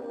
Hello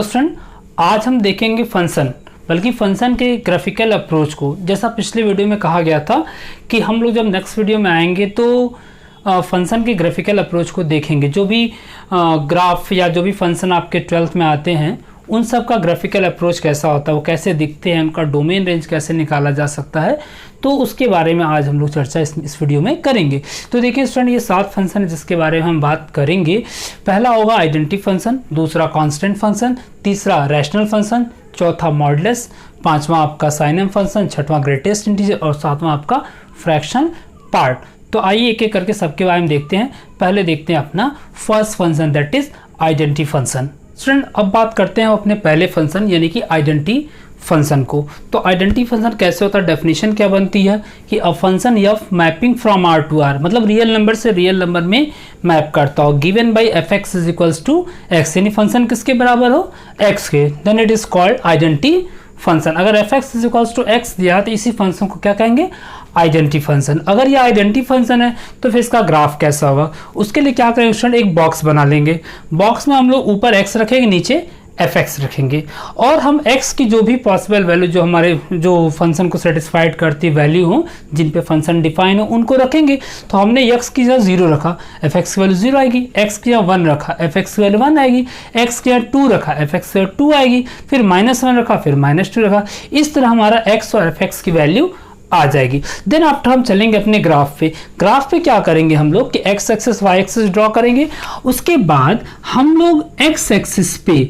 student, आज हम देखेंगे फंक्शन, बल्कि फंक्शन के ग्राफिकल अप्रोच को। जैसा पिछले वीडियो में कहा गया था कि हम लोग जब नेक्स्ट वीडियो में आएंगे तो फंक्शन के ग्राफिकल अप्रोच को देखेंगे। जो भी ग्राफ या जो भी फंक्शन आपके 12th में आते हैं उन सब का ग्राफिकल अप्रोच कैसा होता है, वो कैसे दिखते हैं, उनका डोमेन रेंज कैसे निकाला जा सकता है, तो उसके बारे में आज हम लोग चर्चा इस वीडियो में करेंगे। तो देखिए स्टूडेंट, ये 7 फंक्शन है जिसके बारे में हम बात करेंगे। पहला होगा आइडेंटिटी फंक्शन, दूसरा कांस्टेंट फंक्शन, तीसरा रैशनल फंक्शन, चौथा मॉडुलस, पांचवा आपका साइनम फंक्शन, छठवां ग्रेटेस्ट इंटीजर और सातवां आपका फ्रैक्शन पार्ट। तो आइए एक एक करके सबके बारे में देखते हैं। पहले देखते हैं अपना first function, that is identity function. Student, अब बात करते हैं अपने पहले फंक्शन यानी कि आइडेंटिटी फंक्शन को। तो आइडेंटिटी फंक्शन कैसे होता है, डेफिनेशन क्या बनती है कि a function F mapping from R to R, मतलब रियल नंबर से रियल नंबर में मैप करता हो, given by F x is equals to X, यानी फंक्शन किसके बराबर हो, एक्स के, then it is called identity function. अगर F x is equals to X दिया तो इसी फंक्शन को क्या कहेंगे, आइडेंटिटी फंक्शन। अगर ये आइडेंटिटी फंक्शन है तो फिर इसका ग्राफ कैसा होगा, उसके लिए क्या करेंगे स्टूडेंट, एक बॉक्स बना लेंगे। बॉक्स में हम लोग ऊपर एक्स रखेंगे, नीचे एफ एक्स रखेंगे, और हम एक्स की जो भी पॉसिबल वैल्यू जो हमारे जो फंक्शन को सेटिस्फाइड करती वैल्यू हो, जिन पे फंक्शन डिफाइन हो, उनको रखेंगे। तो हमने एक्स की जगह 0 रखा, एफ एक्स की वैल्यू 0 आएगी, एक्स की जगह 1 रखा, एफ एक्स की वैल्यू 1 आएगी, एक्स की जगह 2 रखा, एफ एक्स की जगह 2 आएगी, फिर -1 रखा, फिर -2 रखा। इस तरह हमारा एक्स और एफ एक्स की वैल्यू आ जाएगी। देन आफ्टर हम चलेंगे अपने ग्राफ पे। ग्राफ पे क्या करेंगे हम लोग कि x axis y axis draw करेंगे। उसके बाद हम लोग एक्स एक्सिस पे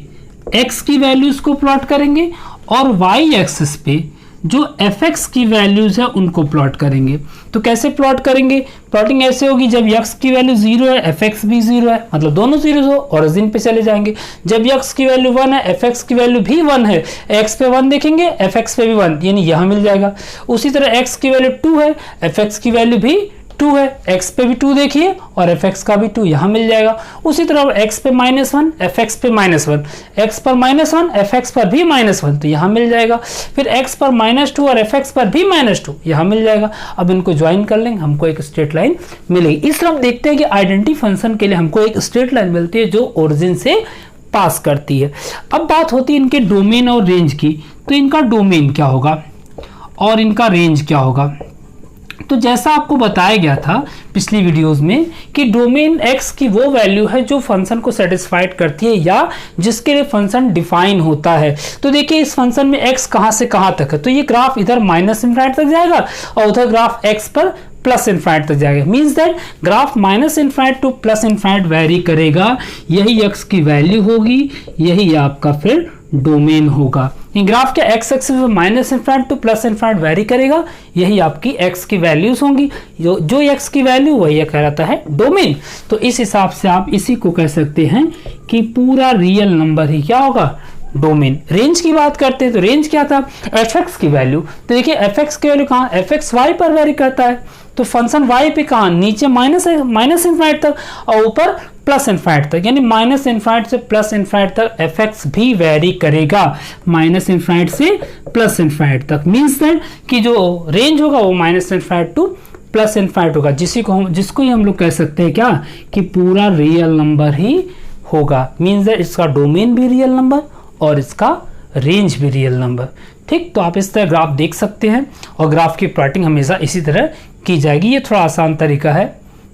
एक्स की वैल्यूज को प्लॉट करेंगे और वाई एक्सिस पे जो एफ एक्स की वैल्यूज है उनको प्लॉट करेंगे। तो कैसे प्लॉट करेंगे, प्लॉटिंग ऐसे होगी, जब एक्स की वैल्यू 0 है एफ एक्स भी 0 है, मतलब दोनों 0 हो, ओरिजिन पे चले जाएंगे। जब एक्स की वैल्यू 1 है एफ एक्स की वैल्यू भी 1 है, एक्स पे 1 देखेंगे एफ एक्स पे भी 1, यानी यहाँ मिल जाएगा। उसी तरह एक्स की वैल्यू 2 है, एफ एक्स की वैल्यू भी 2 है, x पे भी 2 देखिए और fx का भी 2 यहाँ मिल जाएगा। उसी तरह x पे -1 fx पे -1, x पर -1 fx पर भी -1 तो यहाँ मिल जाएगा। फिर x पर -2 और fx पर भी -2 यहाँ मिल जाएगा। अब इनको ज्वाइन कर लेंगे, हमको एक स्ट्रेट लाइन मिलेगी। इस तरह हम देखते हैं कि आइडेंटिटी फंक्शन के लिए हमको एक स्ट्रेट लाइन मिलती है जो ओरिजिन से पास करती है। अब बात होती है इनके डोमेन और रेंज की। तो इनका डोमेन क्या होगा और इनका रेंज क्या होगा। तो जैसा आपको बताया गया था पिछली वीडियोस में कि डोमेन x की वो वैल्यू है जो फंक्शन को सेटिस्फाइड करती है या जिसके लिए फंक्शन डिफाइन होता है। तो देखिए इस फंक्शन में x कहां से कहां तक है, तो ये ग्राफ इधर -∞ तक जाएगा और उधर ग्राफ x पर +∞ तक जाएगा। Means that graph -∞ to +∞ vary करेगा, यही x की वैल्यू होगी, यही आपका फिर डोमेन होगा। ग्राफ के x एक्सिस में -∞ टू +∞ वेरी करेगा, यही आपकी x की वैल्यूज होंगी। जो x की वैल्यू वही कहलाता है डोमेन। तो इस हिसाब से आप इसी को कह सकते हैं कि पूरा रियल नंबर ही क्या होगा, डोमेन। रेंज की बात करते हैं तो रेंज क्या था, fx की वैल्यू। तो देखिए fx की वैल्यू कहाँ, fx y पर वेरी करता है, तो फंक्शन y पे कहाँ, नीचे -∞ तक और ऊपर +∞ तक, यानी -∞ से +∞ तक fx भी वेरी करेगा, -∞ से +∞ तक। मीन्स दैट कि जो रेंज होगा वो -∞ टू +∞ होगा, जिसको ही हम लोग कह सकते हैं क्या कि पूरा रियल नंबर ही होगा। मीन्स दैट इसका डोमेन भी रियल नंबर और इसका रेंज भी रियल नंबर। ठीक, तो आप इस तरह ग्राफ देख सकते हैं और ग्राफ की प्लॉटिंग हमेशा इसी तरह की जाएगी। ये थोड़ा आसान तरीका है।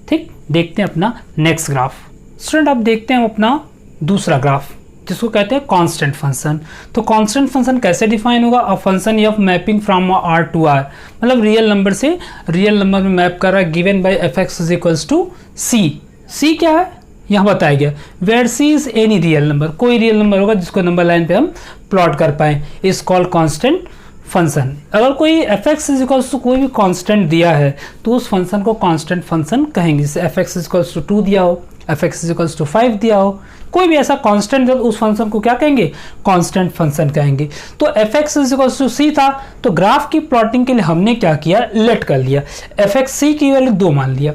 ठीक, देखते हैं अपना नेक्स्ट ग्राफ। स्टूडेंट, अब देखते हैं अपना दूसरा ग्राफ जिसको कहते हैं कांस्टेंट फंक्शन। तो कांस्टेंट फंक्शन कैसे डिफाइन होगा, a function F mapping from R to R, मतलब रियल नंबर से रियल नंबर में मैप कर रहा है, given by F x is equals to C. C क्या है यहाँ बताया गया, where C is any real number, कोई रियल नंबर होगा जिसको नंबर लाइन पे हम प्लॉट कर पाए, इज कॉल्ड कांस्टेंट फंक्शन। अगर कोई f x is equals to कोई भी कांस्टेंट दिया है तो उस फंक्शन को कांस्टेंट फंक्शन कहेंगे। जैसे f x is equals to 2 दिया हो, f x is equals to 5 दिया हो, कोई भी ऐसा कांस्टेंट है उस फंक्शन को क्या कहेंगे, कांस्टेंट फंक्शन कहेंगे। तो F x is equals to C था, तो ग्राफ की प्लॉटिंग के लिए हमने क्या किया, लेट कर लिया, एफ एक्स सी की वैल्यू 2 मान लिया,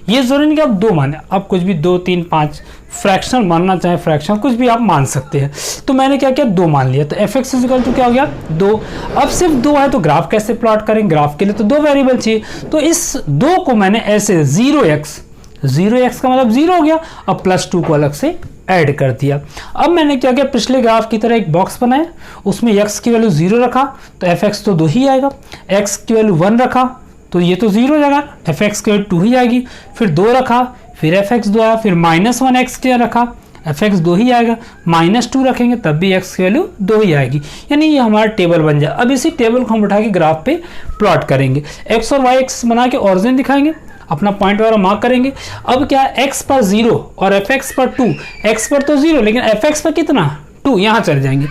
ये जरूरी नहीं कि आप 2 माने, आप कुछ भी 2, 3, 5 फ्रैक्शनल मानना चाहे फ्रैक्शनल कुछ भी आप मान सकते हैं। तो मैंने क्या किया 2 मान लिया, तो f(x) = क्या हो गया 2। अब सिर्फ 2 है तो ग्राफ कैसे प्लॉट करेंगे, ग्राफ के लिए तो 2 वेरिएबल चाहिए, तो इस 2 को मैंने ऐसे 0x का मतलब 0 हो गया, अब +2 को अलग से ऐड कर दिया। अब मैंने क्या किया पिछले ग्राफ की तरह एक बॉक्स बनाया, उसमें x की वैल्यू 0 रखा तो f(x) तो 2 ही आएगा, x की वैल्यू 1 रखा तो ये तो 0 हो जाएगा, f(x) की वैल्यू 2 ही आएगी, फिर 2 रखा फिर f(x) 2 आया, फिर -1x क्या रखा f(x) 2 ही आएगा, -2 रखेंगे तब भी x की वैल्यू 2 ही आएगी, यानी ये हमारा टेबल बन जाए। अब इसी टेबल को हम उठा के ग्राफ पे प्लॉट करेंगे, x और y एक्स बना के ऑरिजिन दिखाएंगे, अपना पॉइंट वगैरह मार्क करेंगे। अब क्या x पर 0 और f(x) पर 2, x पर तो 0 लेकिन f(x) पर कितना 2, यहाँ चले जाएंगे,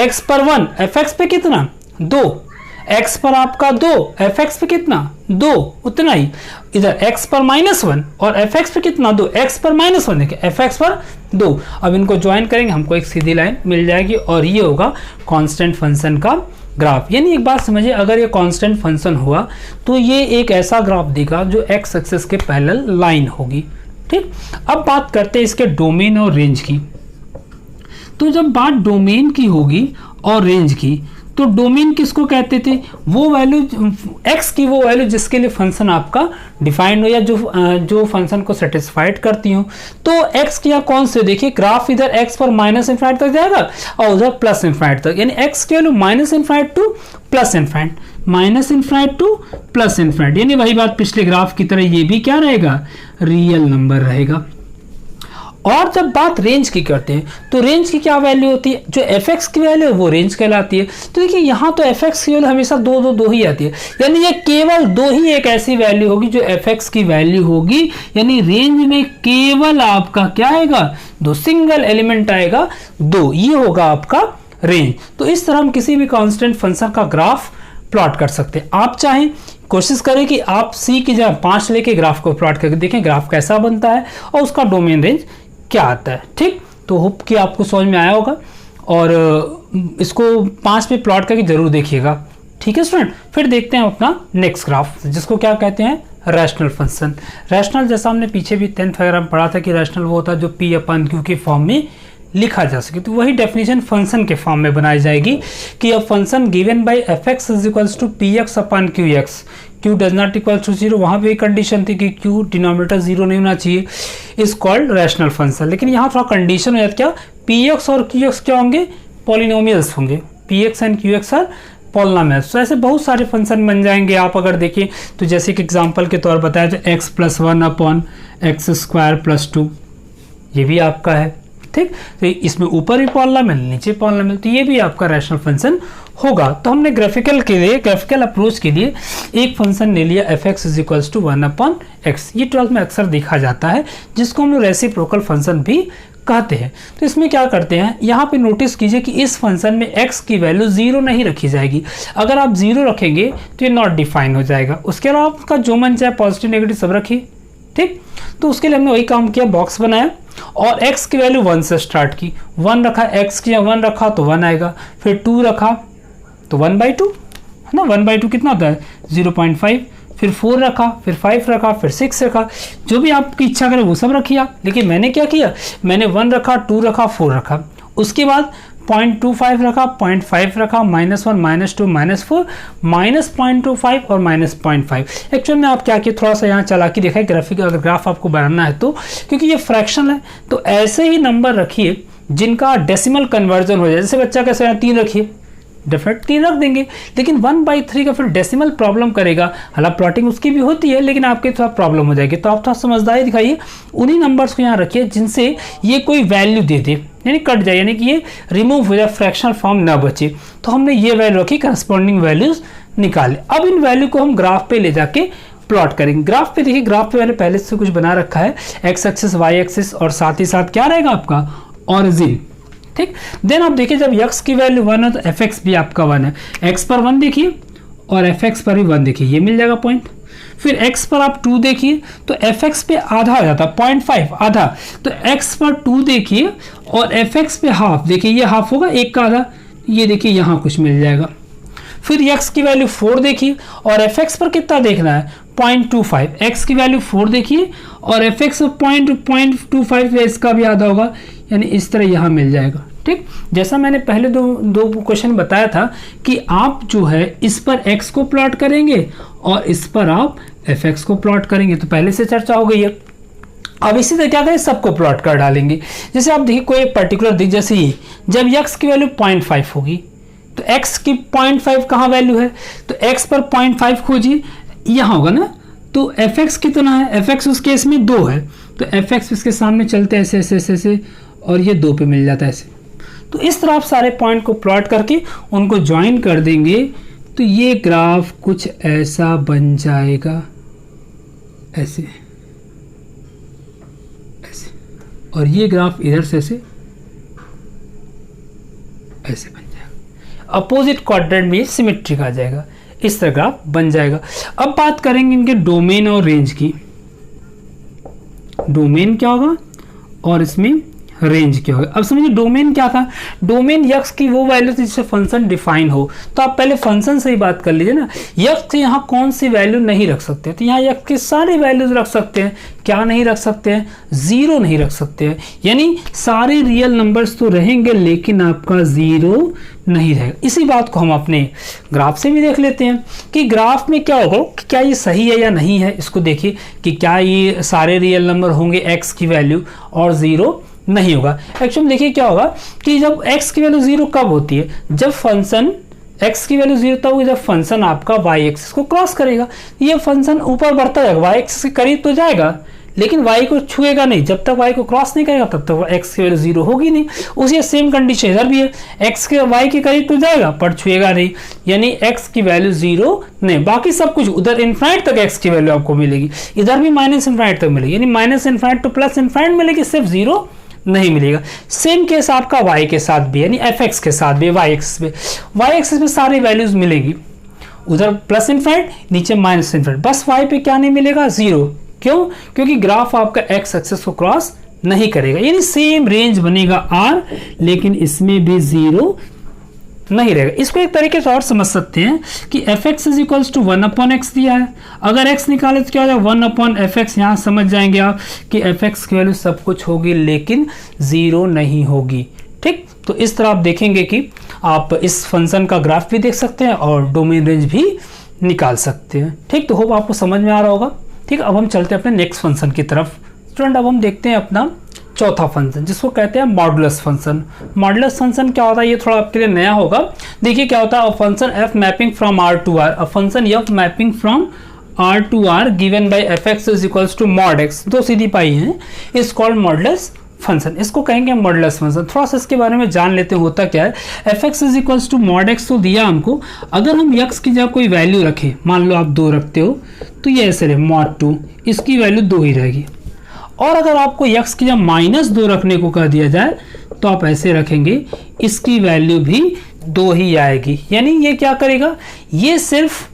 x पर 1 f(x) पे कितना 2, x पर आपका 2 f(x) पे कितना 2, उतना ही, इधर x पर -1 और f(x) पे कितना 2, x पर -1 देखिए f(x) पर 2। अब इनको ज्वाइन करेंगे हमको एक सीधी लाइन मिल जाएगी और ये होगा कांस्टेंट फंक्शन का ग्राफ। यानी एक बात समझिए, अगर ये कांस्टेंट फंक्शन हुआ तो ये एक ऐसा ग्राफ देगा जो x एक्सिस के पैरेलल लाइन होगी। ठीक, अब बात करते हैं इसके डोमेन और रेंज की। तो जब बात डोमेन की होगी और रेंज की, तो डोमेन किसको कहते थे, वो वैल्यू x की वो वैल्यू जिसके लिए फंक्शन आपका डिफाइंड हो या जो फंक्शन को सेटिस्फाइड करती हो। तो x की या कौन से देखिए ग्राफ इधर x पर -∞ तक जाएगा और उधर +∞ तक, यानी x की वैल्यू -∞ टू +∞ टू +∞, यानी वही बात पिछले ग्राफ की तरह ये भी क्या रहेगा रियल नंबर रहेगा। और जब बात रेंज की करते हैं तो रेंज की क्या वैल्यू होती है, जो f(x) की वैल्यू है वो रेंज कहलाती है। तो देखिए यहाँ तो f(x) की वैल्यू हमेशा 2 ही आती है, यानी ये केवल 2 ही एक ऐसी वैल्यू होगी जो f(x) की वैल्यू होगी, यानी रेंज में केवल आपका क्या आएगा 2 सिंगल एलिमेंट आएगा 2, ये होगा आपका रेंज। तो इस तरह हम किसी भी कांस्टेंट फंक्शन का ग्राफ प्लॉट कर सकते हैं। आप चाहें कोशिश करें कि आप c की जगह 5 लेके ग्राफ को प्लॉट करके देखें ग्राफ कैसा बनता है और उसका डोमेन रेंज क्या आता है। ठीक, तो होप कि आपको समझ में आया होगा और इसको 5 पे प्लॉट करके जरूर देखिएगा। ठीक है स्टूडेंट, फिर देखते हैं अपना नेक्स्ट ग्राफ जिसको क्या कहते हैं रैशनल फंक्शन। रैशनल जैसा हमने पीछे भी 10th वगैरह में पढ़ा था कि रैशनल वो होता है जो p/q के फॉर्म में लिखा जा सके, तो वही डेफिनेशन फंक्शन के फॉर्म में बनाई जाएगी कि a function given by f(x) = px/qx, q does not equal to 0, वहाँ पे एक कंडीशन थी कि q डिनोमिनेटर 0 नहीं होना चाहिए, इज कॉल्ड रैशनल फंक्शन। लेकिन यहाँ थोड़ा कंडीशन हो जाता क्या, px और qx क्या होंगे पॉलिनोमियल्स होंगे, px and qx are polynomials. तो ऐसे बहुत सारे फंक्शन बन जाएंगे आप अगर देखें तो, जैसे कि एग्जांपल के तौर बताया तो x + 1/x² + 2 ये भी आपका है। ठीक, तो इसमें ऊपर भी पॉलिनोमियल नीचे पॉलिनोमियल, तो ये भी आपका रैशनल फंक्शन होगा। तो हमने ग्राफिकल अप्रोच के लिए एक फंक्शन ले लिया f(x) = 1/x, ये 12th में अक्सर देखा जाता है जिसको हम लोग रेसिप्रोकल फंक्शन भी कहते हैं। तो इसमें क्या करते हैं, यहाँ पे नोटिस कीजिए कि इस फंक्शन में x की वैल्यू 0 नहीं रखी जाएगी। अगर आप 0 रखेंगे तो ये नॉट डिफाइन हो जाएगा। उसके अलावा आपका जो मन चाहे पॉजिटिव नेगेटिव सब रखिए। ठीक, तो उसके लिए हमने वही काम किया, बॉक्स बनाया और x की वैल्यू 1 से स्टार्ट की, 1 रखा, x की 1 रखा तो 1 आएगा, फिर 2 रखा तो 1/2 है ना, 1/2 कितना होता है 0.5, फिर 4 रखा, फिर 5 रखा, फिर 6 रखा, जो भी आपकी इच्छा करे वो सब रखिए आप। लेकिन मैंने क्या किया, मैंने 1 रखा, 2 रखा, 4 रखा, उसके बाद 0.25 रखा, 0.5 रखा, -1, -2, -4, -0.25 और -0.5। एक्चुअल में आप क्या किए, थोड़ा सा यहाँ चला के देखा ग्राफिक, अगर ग्राफ आपको बनाना है तो, क्योंकि ये फ्रैक्शन है तो ऐसे ही नंबर रखिए जिनका डेसिमल कन्वर्जन हो जाए। जैसे बच्चा कैसे 3 रखिए, डेफिनेट 3 रख देंगे, लेकिन 1/3 का फिर डेसिमल प्रॉब्लम करेगा। हालांकि प्लॉटिंग उसकी भी होती है लेकिन आपके थोड़ा प्रॉब्लम हो जाएगी, तो आप थोड़ा समझदारी दिखाइए, उन्हीं नंबर्स को यहाँ रखिए जिनसे ये कोई वैल्यू दे दे, यानी कट जाए, यानी कि ये रिमूव हो जाए, फ्रैक्शनल फॉर्म ना बचे। तो हमने ये वैल्यू रखी, करस्पॉन्डिंग वैल्यूज निकाले। अब इन वैल्यू को हम ग्राफ पे ले जाके प्लॉट करेंगे। ग्राफ पे देखिए, ग्राफ पे मैंने पहले से कुछ बना रखा है, x एक्सिस y एक्सिस और साथ ही साथ क्या रहेगा आपका ऑरिजिन। ठीक, देन आप देखिए जब x की वैल्यू 1 है तो f(x) भी आपका 1 है, x पर 1 देखिए और f(x) पर भी 1 देखिए, ये मिल जाएगा पॉइंट। फिर x पर आप 2 देखिए तो f(x) पे आधा आ जाता है, 0.5 आधा, तो x पर 2 देखिए और f(x) पे हाफ देखिए, ये हाफ होगा 1 का आधा, ये देखिए यहाँ कुछ मिल जाएगा। फिर x की वैल्यू 4 देखिए और f(x) पर कितना देखना है 0.25, x की वैल्यू 4 देखिए और एफ एक्स ऑफ 0.25 इसका भी आधा होगा, यानी इस तरह यहाँ मिल जाएगा। ठीक, जैसा मैंने पहले दो क्वेश्चन बताया था कि आप जो है इस पर x को प्लॉट करेंगे और इस पर आप एफ एक्स को प्लॉट करेंगे, तो पहले से चर्चा हो गई है। अब इसी तरह क्या करें, सबको प्लॉट कर डालेंगे। जैसे आप देखिए कोई पर्टिकुलर दिख, जैसे ही जब x की वैल्यू 0.5 होगी तो x की 0.5 कहाँ वैल्यू है, तो x पर 0.5 खोजिए, यहाँ होगा ना, तो एफ एक्स कितना है, एफ एक्स उस केस में 2 है, तो एफ एक्स इसके सामने चलते ऐसे ऐसे ऐसे ऐसे और ये 2 पे मिल जाता है ऐसे। तो इस तरह आप सारे पॉइंट को प्लॉट करके उनको ज्वाइन कर देंगे तो ये ग्राफ कुछ ऐसा बन जाएगा, ऐसे ऐसे, और ये ग्राफ इधर से ऐसे ऐसे बन जाएगा, अपोजिट क्वाड्रेंट में सिमेट्रिक आ जाएगा, इस तरह ग्राफ बन जाएगा। अब बात करेंगे इनके डोमेन और रेंज की। डोमेन क्या होगा और इसमें रेंज क्या होगा। अब समझिए डोमेन क्या था, डोमेन यक्स की वो वैल्यू थी जिससे फंक्शन डिफाइन हो। तो आप पहले फंक्शन से ही बात कर लीजिए ना, यक्स से यहाँ कौन सी वैल्यू नहीं रख सकते, तो यहाँ यक्स के सारे वैल्यूज रख सकते हैं। क्या नहीं रख सकते हैं, 0 नहीं रख सकते हैं, यानी सारे रियल नंबर्स तो रहेंगे लेकिन आपका 0 नहीं रहेगा। इसी बात को हम अपने ग्राफ से भी देख लेते हैं कि ग्राफ में क्या होगा, कि क्या ये सही है या नहीं है। इसको देखिए कि क्या ये सारे रियल नंबर होंगे x की वैल्यू और 0 नहीं होगा। एक्चुअली देखिए क्या होगा कि जब x की वैल्यू 0 कब होती है, जब फंक्शन x की वैल्यू 0 तब होगी जब फंक्शन आपका y एक्सिस को क्रॉस करेगा। ये फंक्शन ऊपर बढ़ता जाएगा, y एक्सिस के करीब तो जाएगा लेकिन y को छुएगा नहीं। जब तक y को क्रॉस नहीं करेगा तब तक x की वैल्यू 0 होगी नहीं। उसी सेम कंडीशन इधर भी है, x के y के करीब तो जाएगा पर छुएगा नहीं, यानी x की वैल्यू 0 नहीं। बाकी सब कुछ उधर इनफाइनाइट तक x की वैल्यू आपको मिलेगी, इधर भी माइनस इनफाइनाइट तक मिलेगी, यानी minus infinite two plus infinite मिलेगी, सिर्फ 0 नहीं मिलेगा। सेम केस आपका y के साथ भी, यानी एफ एक्स के साथ भी y एक्सिस पे सारी वैल्यूज मिलेगी, उधर प्लस इनफाइनाइट नीचे माइनस इनफाइनाइट, बस y पे क्या नहीं मिलेगा, 0। क्यों, क्योंकि ग्राफ आपका x एक्सिस को क्रॉस नहीं करेगा, यानी सेम रेंज बनेगा r लेकिन इसमें भी 0 नहीं रहेगा। इसको एक तरीके से और समझ सकते हैं कि f x is equals to 1/x दिया है, अगर x निकाले तो क्या हो जाएगा 1/fx। यहाँ समझ जाएंगे आप कि एफ एक्स की वैल्यू सब कुछ होगी लेकिन 0 नहीं होगी। ठीक, तो इस तरह आप देखेंगे कि आप इस फंक्शन का ग्राफ भी देख सकते हैं और डोमेन रेंज भी निकाल सकते हैं। ठीक, तो होप आपको समझ में आ रहा होगा। ठीक, अब हम चलते हैं अपने नेक्स्ट फंक्शन की तरफ। स्टूडेंट अब हम देखते हैं अपना चौथा फंक्शन जिसको कहते हैं मॉडुलस फंक्शन। मॉडुलस फंक्शन क्या होता है, ये थोड़ा आपके लिए नया होगा। देखिए क्या होता है, function F mapping from R to R, function F mapping from R to R given by F x is equals to mod x, दो सीधी पाई हैं, इज कॉल्ड मॉडुलस फंक्शन। इसको कहेंगे मॉडुलस फंक्शन। थोड़ा सा इसके बारे में जान लेते हैं होता क्या है। F x is equals to mod x तो दिया हमको, अगर हम एक्स की जगह कोई वैल्यू रखें, मान लो आप 2 रखते हो तो ये ऐसे रहे मॉड 2, इसकी वैल्यू 2 ही रहेगी। और अगर आपको x की जब -2 रखने को कह दिया जाए तो आप ऐसे रखेंगे, इसकी वैल्यू भी 2 ही आएगी। यानी ये क्या करेगा, ये सिर्फ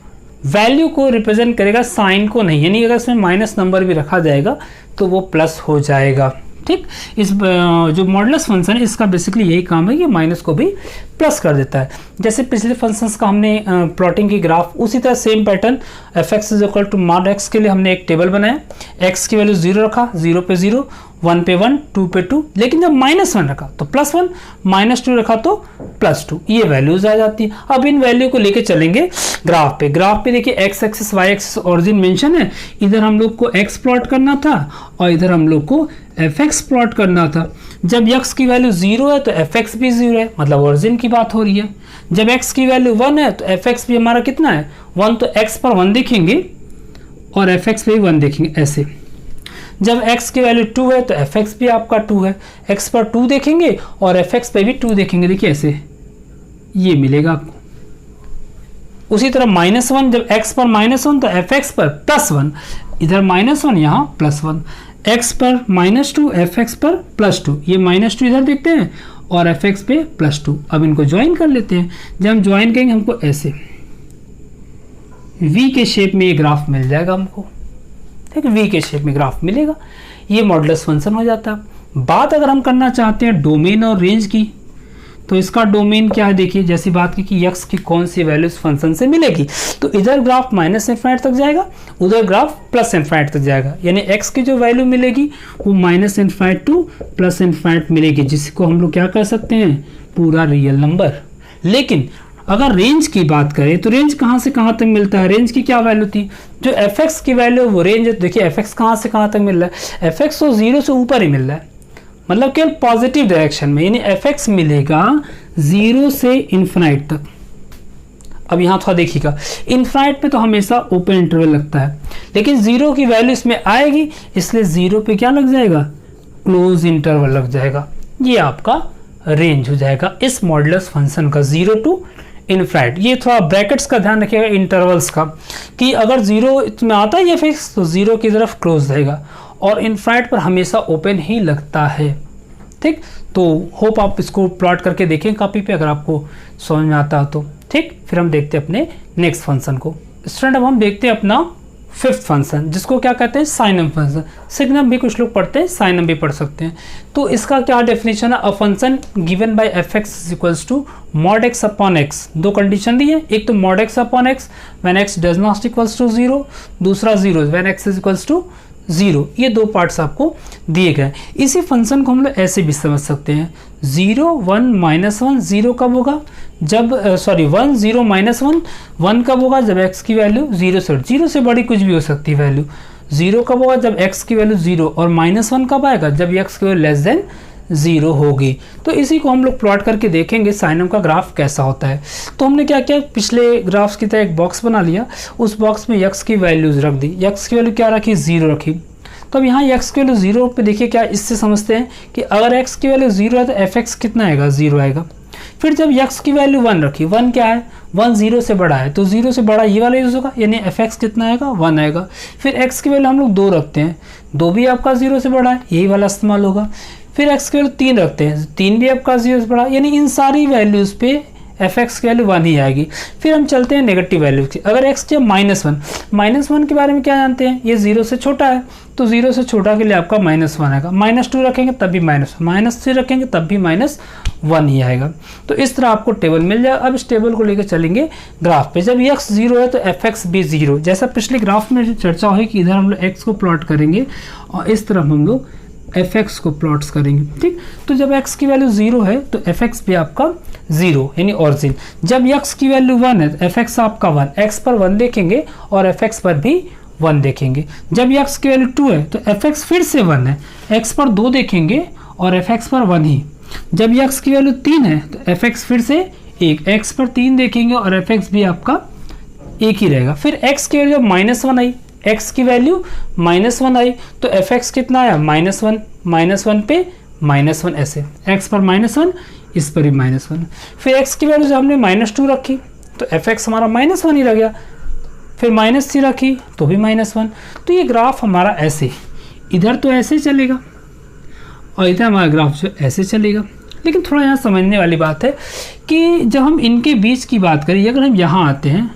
वैल्यू को रिप्रेजेंट करेगा, साइन को नहीं। यानी अगर इसमें माइनस नंबर भी रखा जाएगा तो वो प्लस हो जाएगा। ठीक, इस जो मॉडुलस फंक्शन है इसका बेसिकली यही काम है कि माइनस को भी प्लस कर देता है। जैसे पिछले फंक्शंस का हमने प्लॉटिंग की ग्राफ, उसी तरह same pattern f x is equal to mod x के लिए हमने एक टेबल बनाया, एक्स की वैल्यू 0 रखा, 0 पे 0, 1 पे 1, 2 पे 2, लेकिन जब -1 रखा तो +1, -2 रखा तो +2, ये वैल्यूज आ जाती है। अब इन वैल्यू को लेके चलेंगे ग्राफ पे। ग्राफ पे देखिए x axis y axis origin mention है, इधर हम लोग को एक्स प्लॉट करना था और इधर हम लोग को एफ एक्स प्लॉट करना था। जब x की वैल्यू 0 है तो एफ एक्स भी 0 है, मतलब ओरिजिन की बात हो रही है। जब x की वैल्यू 1 है तो एफ एक्स भी हमारा कितना है 1, तो x पर 1 देखेंगे और एफ एक्स पे भी 1 देखेंगे ऐसे। जब x की वैल्यू 2 है तो एफ एक्स भी आपका 2 है, x पर 2 देखेंगे और एफ एक्स पे भी 2 देखेंगे, देखिए ऐसे ये मिलेगा आपको। उसी तरह -1, जब x पर -1 तो एफ एक्स पर +1, इधर -1 यहाँ +1, x पर -2 एफ एक्स पर +2, ये -2 इधर देखते हैं और एफ एक्स पे +2। अब इनको ज्वाइन कर लेते हैं। जब हम ज्वाइन करेंगे हमको ऐसे V के शेप में ये ग्राफ मिल जाएगा हमको। ठीक है, V के शेप में ग्राफ मिलेगा, ये मॉडुलस फंक्शन हो जाता है। बात अगर हम करना चाहते हैं डोमेन और रेंज की, तो इसका डोमेन क्या है, देखिए जैसी बात की कि x की कौन सी वैल्यू इस फंक्शन से मिलेगी, तो इधर ग्राफ माइनस इन्फाइनाइट तक जाएगा, उधर ग्राफ प्लस इन्फाइनाइट तक जाएगा, यानी x की जो वैल्यू मिलेगी वो minus infinite two plus infinite मिलेगी, जिसको हम लोग क्या कर सकते हैं, पूरा रियल नंबर। लेकिन अगर रेंज की बात करें तो रेंज कहाँ से कहाँ तक मिलता है, रेंज की क्या वैल्यू थी, जो fx की वैल्यू वो रेंज है। देखिए fx कहाँ से कहाँ तक मिल रहा है, fx तो 0 से ऊपर ही मिल रहा है, मतलब केवल पॉजिटिव डायरेक्शन में, यानी fx मिलेगा 0 से इन्फिनाइट तक। अब यहाँ थोड़ा देखिएगा, इन्फिनाइट पे तो हमेशा ओपन इंटरवल लगता है, लेकिन 0 की वैल्यू इसमें आएगी, इसलिए 0 पे क्या लग जाएगा, क्लोज इंटरवल लग जाएगा। ये आपका रेंज हो जाएगा इस मॉडुलस फंक्शन का 0 टू इनफिनाइट। ये थोड़ा ब्रैकेट्स का ध्यान रखिएगा इंटरवल्स का, कि अगर 0 में आता है ये फिक्स तो 0 की तरफ क्लोज रहेगा, और इनफिनाइट पर हमेशा ओपन ही लगता है। ठीक, तो होप आप इसको प्लॉट करके देखें कॉपी पे, अगर आपको समझ में आता हो तो। ठीक, फिर हम देखते हैं अपने नेक्स्ट फंक्शन को। स्टूडेंट अब हम देखते हैं अपना फिफ्थ फंक्शन, जिसको क्या कहते हैं, साइनम फंक्शन। सिग्नम भी कुछ लोग पढ़ते हैं, साइनम भी पढ़ सकते हैं। तो इसका क्या डेफिनेशन है, a function given by F x equals to mod x upon x. दो कंडीशन दी है, एक तो mod x upon x when x does not equals to 0, दूसरा 0 when x is equals to 0। ये दो पार्ट्स आपको दिए गए। इसी फंक्शन को हम लोग ऐसे भी समझ सकते हैं, 0 1 -1 0 कब होगा, जब 1 0 -1 1 कब होगा, जब x की वैल्यू 0 से बड़ी कुछ भी हो सकती है वैल्यू। 0 कब होगा, जब x की वैल्यू 0, और -1 कब आएगा, जब x की वैल्यू लेस देन 0 होगी। तो इसी को हम लोग प्लॉट करके देखेंगे साइनम का ग्राफ कैसा होता है। तो हमने क्या किया, पिछले ग्राफ्स की तरह एक बॉक्स बना लिया, उस बॉक्स में x की वैल्यूज रख दी। x की वैल्यू क्या रखी, 0 रखी। तो अब यहाँ x की वैल्यू 0 पे देखिए, क्या इससे समझते हैं कि अगर x की वैल्यू 0 है तो fx कितना आएगा, 0 आएगा। फिर जब x की वैल्यू 1 रखी, 1 क्या है, 1 0 से बड़ा है, तो 0 से बड़ा ये वाला यूज होगा, यानी fx कितना आएगा, 1 आएगा। फिर x की वैल्यू हम लोग 2 रखते हैं, 2 भी आपका 0 से बड़ा है, यही वाला इस्तेमाल होगा। फिर x की वैल्यू 3 रखते हैं, 3 भी आपका 0 से बड़ा, यानी इन सारी वैल्यूज़ पे fx की वैल्यू 1 ही आएगी। फिर हम चलते हैं नेगेटिव वैल्यू की। अगर x की -1 के बारे में क्या जानते हैं, ये 0 से छोटा है, तो 0 से छोटा के लिए आपका -1 आएगा। -2 रखेंगे तब भी -3 रखेंगे तब भी -1 ही आएगा। तो इस तरह आपको टेबल मिल जाएगा। अब इस टेबल को लेकर चलेंगे ग्राफ पे। जब x 0 है तो fx भी 0, जैसा पिछले ग्राफ में चर्चा हुई कि इधर हम लोग x को प्लॉट करेंगे और इस तरफ हम लोग fx को प्लॉट्स करेंगे। ठीक, तो जब x की वैल्यू 0 है तो fx भी आपका 0, यानी ओरिजिन। जब x की वैल्यू 1 है तो fx आपका 1, x पर 1 देखेंगे और fx पर भी 1 देखेंगे। जब x की वैल्यू 2 है तो fx फिर से 1 है, x पर 2 देखेंगे और fx पर 1 ही। जब x की वैल्यू 3 है तो fx फिर से 1, x पर 3 देखेंगे और fx भी आपका 1 ही रहेगा। फिर x की वैल्यू जब -1 आई, x की वैल्यू -1 आई तो fx कितना आया, -1 पे -1, ऐसे x पर -1, इस पर ही -1। फिर x की वैल्यू जब हमने -2 रखी तो fx हमारा -1 ही रह गया। फिर -3 रखी तो भी -1। तो ये ग्राफ हमारा ऐसे, इधर तो ऐसे चलेगा और इधर हमारा ग्राफ जो ऐसे चलेगा। लेकिन थोड़ा यहाँ समझने वाली बात है कि जब हम इनके बीच की बात करें, अगर हम यहाँ आते हैं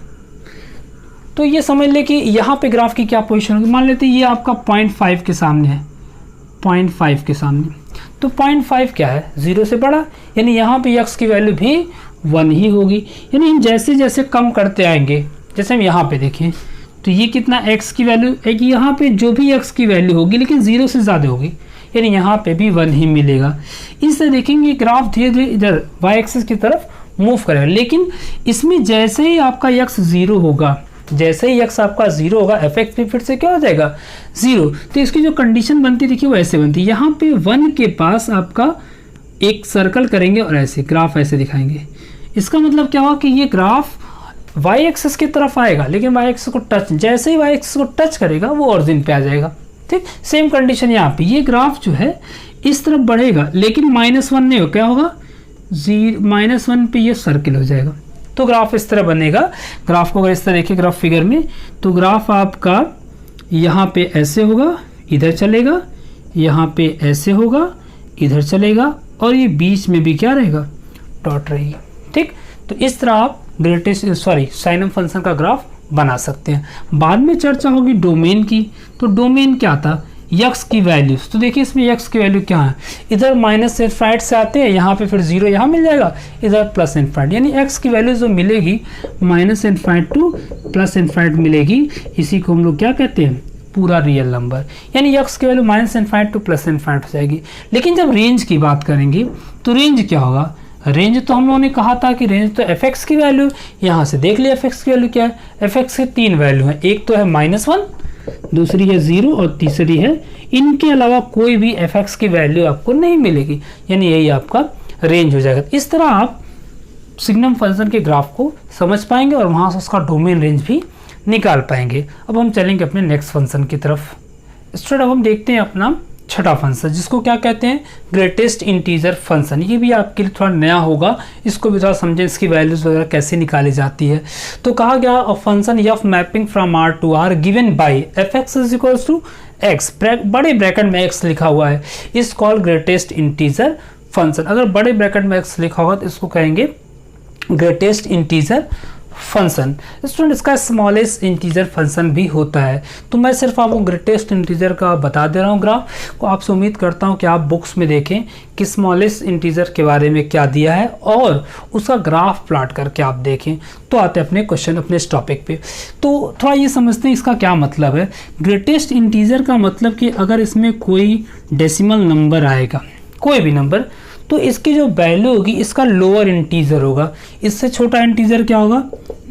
तो ये समझ ले कि यहाँ पे ग्राफ की क्या पोजीशन होगी। मान लेते हैं ये आपका 0.5 के सामने है, 0.5 के सामने, तो 0.5 क्या है, 0 से बड़ा, यानी यहाँ पे x की वैल्यू भी 1 ही होगी। यानी हम जैसे जैसे कम करते आएंगे, जैसे हम यहाँ पे देखें तो ये कितना x की वैल्यू है कि यहाँ पे जो भी x की वैल्यू होगी लेकिन 0 से ज़्यादा होगी, यानी यहाँ पे भी 1 ही मिलेगा। इससे देखेंगे ग्राफ धीरे धीरे इधर y एक्सिस की तरफ मूव करेगा। लेकिन इसमें जैसे ही आपका x 0 होगा, जैसे ही x आपका 0 होगा fx भी फिर से क्या हो जाएगा, 0। तो इसकी जो कंडीशन बनती है देखिए वो ऐसे बनती है, यहाँ पे 1 के पास आपका एक सर्कल करेंगे और ऐसे ग्राफ ऐसे दिखाएंगे। इसका मतलब क्या हुआ कि ये ग्राफ y एक्सिस की तरफ आएगा, लेकिन y एक्सिस को टच, जैसे ही y एक्सिस को टच करेगा वो ओरिजिन पे आ जाएगा। ठीक, सेम कंडीशन यहाँ पे, ये ग्राफ जो है इस तरफ बढ़ेगा लेकिन -1 नहीं हो, क्या होगा, -1 पे ये सर्किल हो जाएगा। तो ग्राफ इस तरह बनेगा। ग्राफ को अगर इस तरह देखिए ग्राफ फिगर में, तो ग्राफ आपका यहाँ पे ऐसे होगा, इधर चलेगा, यहाँ पे ऐसे होगा, इधर चलेगा, और ये बीच में भी क्या रहेगा, डॉट रहेगी। ठीक, तो इस तरह आप साइनम फंक्शन का ग्राफ बना सकते हैं। बाद में चर्चा होगी डोमेन की। तो डोमेन क्या था, यक्स की वैल्यूज, तो देखिए इसमें यक्स की वैल्यू क्या है, इधर माइनस इनफाइनाइट से आते हैं, यहाँ पे फिर 0 यहाँ मिल जाएगा, इधर प्लस इनफाइनाइट, यानी एक्स की वैल्यू जो मिलेगी minus infinite two plus infinite मिलेगी, इसी को हम लोग क्या कहते हैं, पूरा रियल नंबर, यानी यक्स की value minus infinite two plus infinite हो जाएगी। लेकिन जब रेंज की बात करेंगे तो रेंज क्या होगा, रेंज तो हम लोगों ने कहा था कि रेंज तो एफ एक्स की वैल्यू, यहाँ से देख लिया एफ एक्स की वैल्यू क्या है, एफ एक्स के 3 वैल्यू है, एक तो है -1, दूसरी है 0 और तीसरी है, इनके अलावा कोई भी एफ एक्स की वैल्यू आपको नहीं मिलेगी, यानी यही आपका रेंज हो जाएगा। इस तरह आप सिग्नम फंक्शन के ग्राफ को समझ पाएंगे और वहाँ से उसका डोमेन रेंज भी निकाल पाएंगे। अब हम चलेंगे अपने नेक्स्ट फंक्शन की तरफ। स्टूडेंट अब हम देखते हैं अपना छठा फंक्शन, जिसको क्या कहते हैं, ग्रेटेस्ट इंटीजर फंक्शन। ये भी आपके लिए थोड़ा नया होगा, इसको भी थोड़ा समझें, इसकी वैल्यूज वगैरह कैसे निकाली जाती है। तो कहा गया a function F mapping from R to R given by F x is equals to x, बड़े ब्रैकेट में एक्स लिखा हुआ है, इस कॉल्ड ग्रेटेस्ट इंटीजर फंक्शन। अगर बड़े ब्रैकेट में एक्स लिखा होगा तो इसको कहेंगे ग्रेटेस्ट इंटीजर फंक्शन। स्टूडेंट इसका स्मॉलेस्ट इंटीजर फंक्शन भी होता है, तो मैं सिर्फ आपको ग्रेटेस्ट इंटीजर का बता दे रहा हूँ ग्राफ को। आपसे उम्मीद करता हूँ कि आप बुक्स में देखें कि स्मॉलेस्ट इंटीजर के बारे में क्या दिया है और उसका ग्राफ प्लॉट करके आप देखें। तो आते हैं अपने क्वेश्चन, अपने इस टॉपिक पे। तो थोड़ा ये समझते हैं इसका क्या मतलब है। ग्रेटेस्ट इंटीजर का मतलब कि अगर इसमें कोई डेसिमल नंबर आएगा, कोई भी नंबर, तो इसकी जो वैल्यू होगी इसका लोअर इंटीजर होगा, इससे छोटा इंटीजर क्या होगा,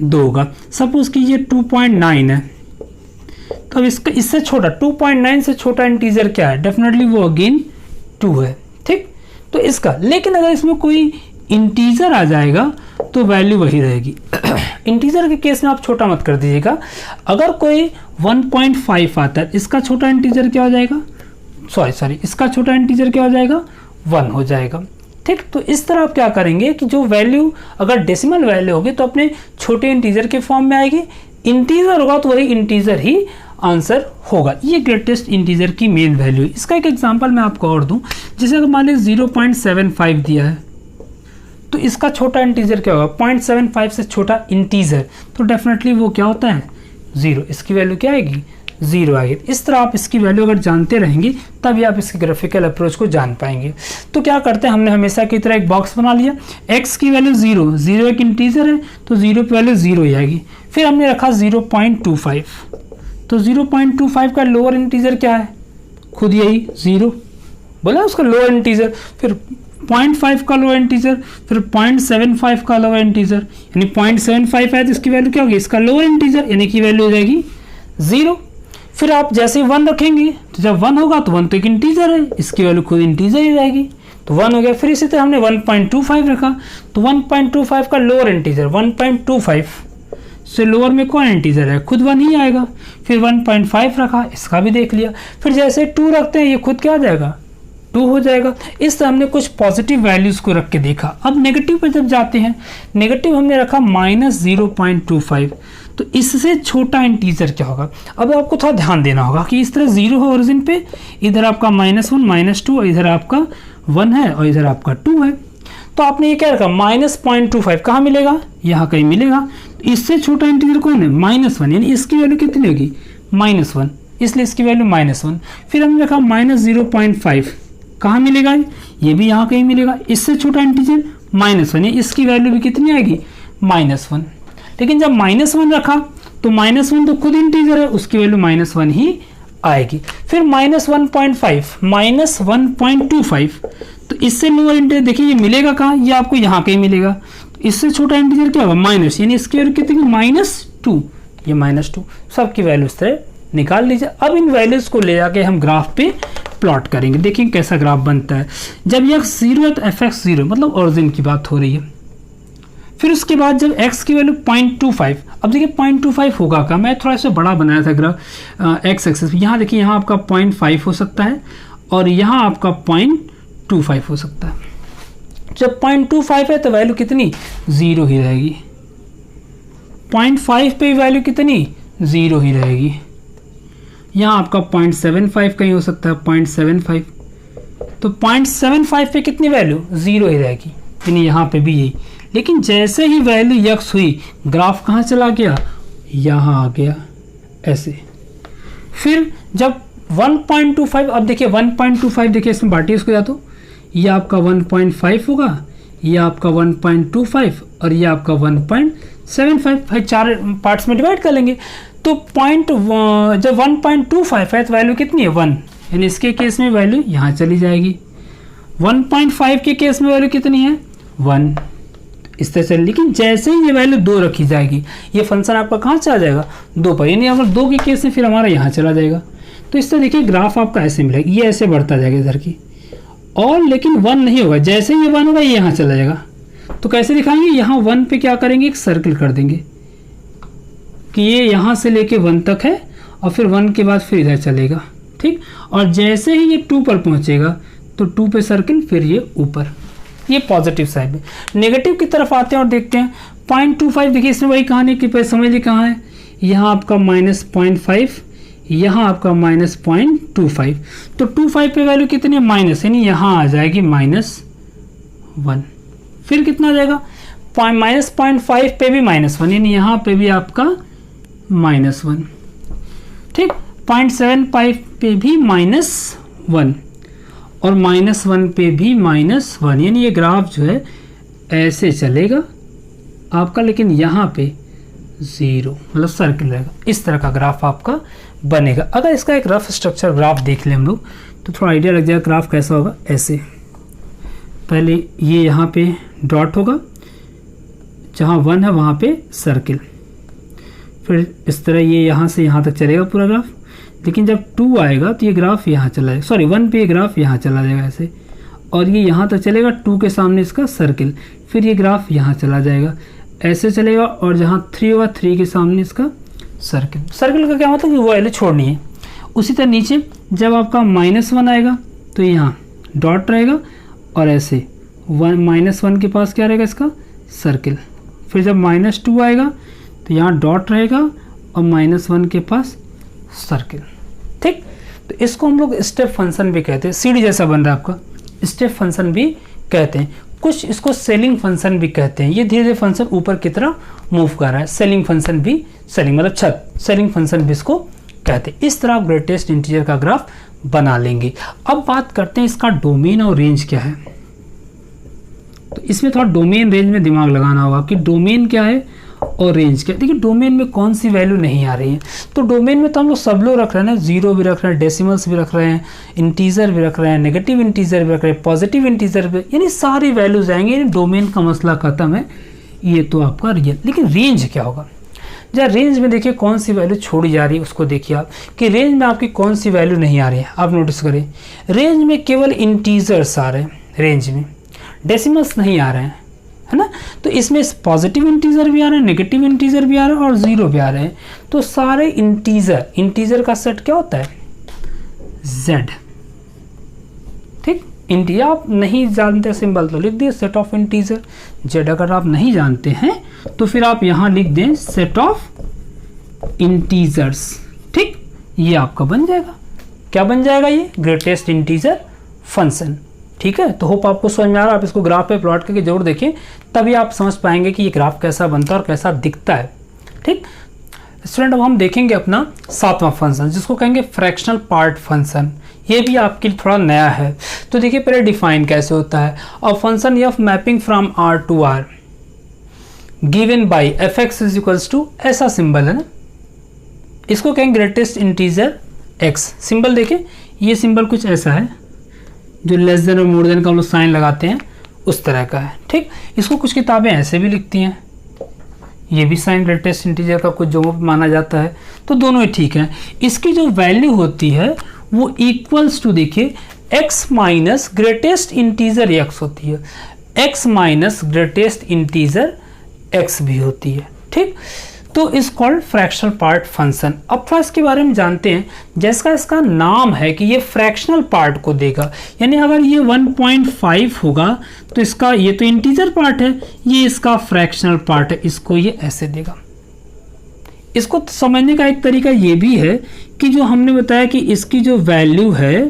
2 होगा। सपोज कि ये 2.9 है, तो अब इसका इससे छोटा 2.9 से छोटा इंटीजर क्या है, डेफिनेटली वो अगेन 2 है, ठीक। तो इसका, लेकिन अगर इसमें कोई इंटीजर आ जाएगा तो वैल्यू वही रहेगी। इंटीजर के केस में आप छोटा मत कर दीजिएगा। अगर कोई 1.5 आता है, इसका छोटा इंटीजर क्या हो जाएगा, सॉरी इसका छोटा इंटीजर क्या हो जाएगा, 1 हो जाएगा, ठीक। तो इस तरह आप क्या करेंगे कि जो वैल्यू अगर डेसिमल वैल्यू होगी तो अपने छोटे इंटीजर के फॉर्म में आएगी, इंटीजर होगा तो वही इंटीजर ही आंसर होगा। ये ग्रेटेस्ट इंटीजर की मेन वैल्यू है। इसका एक एग्जांपल मैं आपको और दूं, जैसे अगर मान लीजिए 0.75 दिया है, तो इसका छोटा इंटीजर क्या होगा, 0.75 से छोटा इंटीजर, तो डेफिनेटली वो क्या होता है, 0। इसकी वैल्यू क्या आएगी, 0 आएगी। इस तरह आप इसकी वैल्यू अगर जानते रहेंगे तभी आप इसके ग्राफिकल अप्रोच को जान पाएंगे। तो क्या करते हैं, हमने हमेशा की तरह एक बॉक्स बना लिया, x की वैल्यू 0 एक इंटीजर है तो 0 पे वैल्यू 0 ही आएगी। फिर हमने रखा 0.25, तो 0.25 का लोअर इंटीजर क्या है, खुद यही 0 बोला उसका लोअर इंटीजर। फिर 0.5 का लोअर इंटीजर, फिर 0.75 का लोअर इंटीजर, यानी 0.75 है तो इसकी वैल्यू क्या होगी, इसका लोअर इंटीजर, यानी कि वैल्यू हो जाएगी 0। फिर आप जैसे 1 रखेंगे तो जब 1 होगा तो 1 तो एक इंटीजर है, इसकी वैल्यू खुद इंटीजर ही रहेगी, तो 1 हो गया। फिर इसी तरह हमने 1.25 रखा, तो 1.25 का लोअर इंटीजर, 1.25 से लोअर में कौन इंटीजर है, खुद 1 ही आएगा। फिर 1.5 रखा, इसका भी देख लिया। फिर जैसे 2 रखते हैं, ये खुद क्या हो जाएगा, 2 हो जाएगा। इस तरह हमने कुछ पॉजिटिव वैल्यूज़ को रख के देखा। अब नेगेटिव पर जब जाते हैं, नेगेटिव हमने रखा -0.25, तो इससे छोटा इंटीजर क्या होगा। अब आपको थोड़ा ध्यान देना होगा कि इस तरह 0 है ओरिजिन पे, इधर आपका -1 -2 और इधर आपका 1 है और इधर आपका 2 है। तो आपने ये क्या रखा, -0.25 कहाँ मिलेगा, यहाँ कहीं मिलेगा। इससे छोटा इंटीजर कौन है, -1, यानी इसकी वैल्यू कितनी होगी, -1, इसलिए इसकी वैल्यू -1। फिर हमने रखा -0.5, कहाँ मिलेगा, ये भी यहाँ कहीं मिलेगा। इससे छोटा इंटीजर -1, यानी इसकी वैल्यू भी कितनी आएगी, -1। लेकिन जब -1 रखा तो -1 तो खुद इंटीजर है, उसकी वैल्यू -1 ही आएगी। फिर -1.5, -1.25, तो इससे लोअर इंटीजर देखिए ये मिलेगा कहाँ, ये आपको यहाँ कहीं मिलेगा। तो इससे छोटा इंटीजर क्या होगा, माइनस, यानी इसकी वैल्यू कितनी, -2, ये -2। सबकी वैल्यू इस तरह निकाल लीजिए। अब इन वैल्यूज को ले जाके हम ग्राफ पे प्लॉट करेंगे, देखिए कैसा ग्राफ बनता है। जब यह 0 है तो fx 0, मतलब ओरिजिन की बात हो रही है। फिर उसके बाद जब x की वैल्यू 0.25, अब देखिए 0.25 होगा का, मैं थोड़ा सा बड़ा बनाया था ग्राफ x एक्सिस। यहाँ देखिए, यहाँ आपका 0.5 हो सकता है और यहाँ आपका 0.25 हो सकता है। जब 0.25 है तो वैल्यू कितनी, 0 ही रहेगी। 0.5 पे वैल्यू कितनी, 0 ही रहेगी। यहाँ आपका 0.75 कहीं हो सकता है, 0.75, तो 0.75 पे कितनी वैल्यू, 0 ही रहेगी, यानी यहाँ पे भी यही। लेकिन जैसे ही वैल्यू यक्स हुई, ग्राफ कहाँ चला गया, यहाँ आ गया ऐसे। फिर जब 1.25, अब देखिए 1.25 देखिए इसमें बांटिए इसको, या तो ये आपका 1.5 होगा, ये आपका 1.25 और ये आपका 1.75, भाई 4 पार्ट्स में डिवाइड कर लेंगे। तो जब 1.25 है तो वैल्यू कितनी है 1, यानी इसके केस में वैल्यू यहाँ चली जाएगी। 1.5 के केस में वैल्यू कितनी है 1, इस तरह से। लेकिन जैसे ही ये वैल्यू 2 रखी जाएगी, ये फंक्शन आपका कहाँ चला जाएगा 2 पर, यानी अगर 2 के केस में फिर हमारा यहाँ चला जाएगा। तो इस तरह देखिए ग्राफ आपका ऐसे मिलेगा, ये ऐसे बढ़ता जाएगा इधर की, और लेकिन 1 नहीं होगा, जैसे ही ये 1 होगा ये यहाँ चला जाएगा। तो कैसे दिखाएंगे, यहाँ 1 पे क्या करेंगे, एक सर्किल कर देंगे कि ये यहाँ से लेके 1 तक है, और फिर 1 के बाद फिर इधर चलेगा, ठीक। और जैसे ही ये 2 पर पहुँचेगा तो 2 पे सर्किल, फिर ये ऊपर, ये पॉजिटिव साइड में। नेगेटिव की तरफ आते हैं और देखते हैं 0.25, देखिए इसमें वही कहानी कि समझ लीजिए कहाँ है, यहाँ आपका -0.5, यहाँ आपका -0.25। तो 25 पे वैल्यू कितनी है माइनस, यानी यहाँ आ जाएगी -1। फिर कितना आ जाएगा -0.5 पे भी -1, यानी यहाँ पे भी आपका -1, ठीक। 0.75 पे भी -1 और -1 पे भी -1, यानी ये ग्राफ जो है ऐसे चलेगा आपका, लेकिन यहाँ पे 0 मतलब सर्किल रहेगा। इस तरह का ग्राफ आपका बनेगा। अगर इसका एक रफ स्ट्रक्चर ग्राफ देख लें हम लोग तो थोड़ा आइडिया लग जाएगा ग्राफ कैसा होगा। ऐसे पहले ये यहाँ पे डॉट होगा, जहाँ 1 है वहाँ पे सर्किल, फिर इस तरह ये यहाँ से यहाँ तक चलेगा पूरा ग्राफ। लेकिन जब 2 आएगा तो ये ग्राफ यहाँ चला जाएगा, सॉरी 1 पे ये ग्राफ यहाँ चला जाएगा ऐसे, और ये यहाँ तक चलेगा, 2 के सामने इसका सर्किल, फिर ये ग्राफ यहाँ चला जाएगा ऐसे चलेगा, और जहाँ 3 होगा 3 के सामने इसका सर्किल। सर्किल का क्या मतलब कि वो वैल्यू छोड़नी है। उसी तरह नीचे जब आपका -1 आएगा तो यहाँ डॉट रहेगा, और ऐसे -1 के पास क्या रहेगा इसका सर्किल। फिर जब -2 आएगा तो यहाँ डॉट रहेगा और -1 के पास सर्किल, ठीक। तो इसको हम लोग स्टेप फंक्शन भी कहते हैं, सीढ़ी जैसा बन रहा है आपका, स्टेप फंक्शन भी कहते हैं। कुछ इसको सेलिंग फंक्शन भी कहते हैं, ये धीरे धीरे फंक्शन ऊपर की तरफ मूव कर रहा है। सेलिंग फंक्शन भी, सेलिंग मतलब छत, सेलिंग फंक्शन भी इसको कहते हैं। इस तरह आप ग्रेटेस्ट इंटीजर का ग्राफ बना लेंगे। अब बात करते हैं इसका डोमेन और रेंज क्या है। तो इसमें थोड़ा डोमेन रेंज में दिमाग लगाना होगा कि डोमेन क्या है और रेंज क्या है। देखिए डोमेन में कौन सी वैल्यू नहीं आ रही है, तो डोमेन में तो हम लोग सब लोग रख रहे हैं ना, 0 भी रख रहे हैं, डेसिमल्स भी रख रहे हैं, इंटीजर भी रख रहे हैं, नेगेटिव इंटीजर भी रख रहे हैं, पॉजिटिव इंटीजर भी, यानी सारी वैल्यूज आएंगे। डोमेन का मसला खत्म है, ये तो आपका रियल। लेकिन रेंज क्या होगा, जहाँ रेंज में देखिए कौन सी वैल्यू छोड़ी जा रही है उसको देखिए आप, कि रेंज में आपकी कौन सी वैल्यू नहीं आ रही है। आप नोटिस करें रेंज में केवल इंटीजर्स आ रहे हैं, रेंज में डेसिमल्स नहीं आ रहे हैं, है ना। तो इसमें पॉजिटिव इंटीजर भी आ रहे हैं, नेगेटिव इंटीजर भी आ रहे हैं और 0 भी आ रहे हैं। तो सारे इंटीजर, इंटीजर का सेट क्या होता है Z, ठीक। इंटीजर आप नहीं जानते सिंबल तो लिख दिए सेट ऑफ इंटीजर Z। अगर आप नहीं जानते हैं तो फिर आप यहाँ लिख दें सेट ऑफ इंटीजर्स, ठीक। ये आपका बन जाएगा, क्या बन जाएगा, ये ग्रेटेस्ट इंटीजर फंक्शन, ठीक है। तो होप आपको समझ में आ रहा है। आप इसको ग्राफ पे प्लॉट करके जरूर देखें, तभी आप समझ पाएंगे कि ये ग्राफ कैसा बनता है और कैसा दिखता है, ठीक। स्टूडेंट अब हम देखेंगे अपना 7वां फंक्शन, जिसको कहेंगे फ्रैक्शनल पार्ट फंक्शन। ये भी आपके लिए थोड़ा नया है। तो देखिए पहले डिफाइन कैसे होता है। A function of mapping from R to R given by fx is equals to, ऐसा सिंबल है ना, इसको कहेंगे ग्रेटेस्ट इंटीजर x। सिंबल देखें, ये सिंबल कुछ ऐसा है जो लेस देन और मोर देन का हम लोग साइन लगाते हैं उस तरह का है, ठीक। इसको कुछ किताबें ऐसे भी लिखती हैं, ये भी साइन ग्रेटेस्ट इंटीजर का कुछ जो माना जाता है। तो दोनों ही ठीक है। इसकी जो वैल्यू होती है वो इक्वल्स टू, देखिए x minus greatest integer x होती है, x minus greatest integer x भी होती है, ठीक। तो इस कॉल्ड फ्रैक्शनल पार्ट फंक्शन। अब थोड़ा इसके बारे में जानते हैं। जैसा इसका नाम है कि ये फ्रैक्शनल पार्ट को देगा, यानी अगर ये 1.5 होगा तो इसका, ये तो इंटीजर पार्ट है, ये इसका फ्रैक्शनल पार्ट है, इसको ये ऐसे देगा। इसको समझने का एक तरीका ये भी है कि जो हमने बताया कि इसकी जो वैल्यू है